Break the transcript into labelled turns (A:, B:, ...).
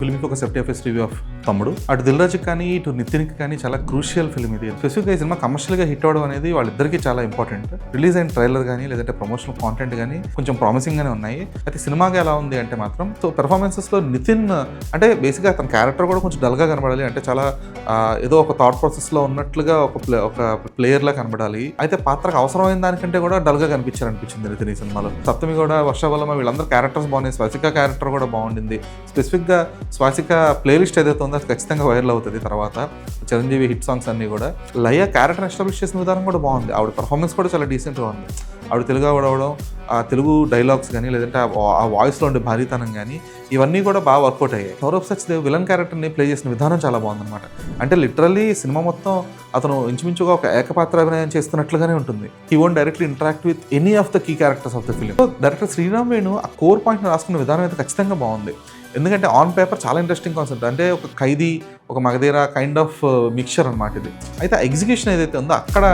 A: ఫిల్మ్కి ఒక safety office review of తమ్ముడు. అటు దిల్ రాజుకి కానీ ఇటు నితిన్కి కానీ చాలా క్రూషియల్ ఫిల్మ్ ఇది. స్పెసిఫిక్గా ఈ సినిమా కమర్షియల్గా హిట్ అవ్వడం అనేది వాళ్ళిద్దరికీ చాలా ఇంపార్టెంట్. రిలీజ్ అయిన ట్రైలర్ కానీ లేదంటే ప్రమోషనల్ కాంటెంట్ కానీ కొంచెం ప్రామిసింగ్గానే ఉన్నాయి. అయితే సినిమాగా ఎలా ఉంది అంటే మాత్రం సో పెర్ఫార్మెన్సెస్లో నితిన్ అంటే బేసిక్గా అతని క్యారెక్టర్ కూడా కొంచెం డల్గా కనబడాలి, అంటే చాలా ఏదో ఒక థాట్ ప్రాసెస్లో ఉన్నట్లుగా ఒక ప్లేయర్లా కనబడాలి. అయితే పాత్రకు అవసరమైన దానికంటే కూడా డల్గా కనిపించారనిపించింది నితిన్ ఈ సినిమాలో. సప్తమి కూడా, వర్షవల్లమ వీళ్ళందరూ క్యారెక్టర్స్ బాగున్నాయి. స్వాసిక క్యారెక్టర్ కూడా బాగుండింది. స్పెసిఫిక్గా స్వాసిక ప్లేలిస్ట్ ఏదైతే ఉందో అది ఖచ్చితంగా వైరల్ అవుతుంది తర్వాత చిరంజీవి హిట్ సాంగ్స్ అన్నీ కూడా. లయ క్యారెక్టర్ ఎస్టాబ్లిష్ చేసిన విధానం కూడా బాగుంది. ఆవిడ పర్ఫార్మెన్స్ కూడా చాలా డీసెంట్గా ఉంది. ఆవిడ తెలుగు అవడం, ఆ తెలుగు డైలాగ్స్ కానీ లేదంటే ఆ వాయిస్లో ఉండే భారీతనం కానీ ఇవన్నీ కూడా బాగా వర్కౌట్ అయ్యాయి. సౌరభ్ సచ్దేవ్ విలన్ క్యారెక్టర్ని ప్లే చేసిన విధానం చాలా బాగుందన్నమాట. అంటే లిటరల్లీ సినిమా మొత్తం అతను ఇంచుమించుగా ఒక ఏకపాత్ర అభినయం చేస్తున్నట్లుగానే ఉంటుంది. He won't directly interact with any of the key characters of the film. So director Sriram Venu ఆ కోర్ పాయింట్ని రాసుకున్న విధానం అయితే ఖచ్చితంగా బాగుంది. ఎందుకంటే ఆన్ పేపర్ చాలా ఇంట్రెస్టింగ్ కాన్సెప్ట్, అంటే ఒక ఖైదీ, ఒక మగధీర కైండ్ ఆఫ్ మిక్చర్ అనమాట ఇది. అయితే ఎగ్జిక్యూషన్ ఏదైతే ఉందో అక్కడ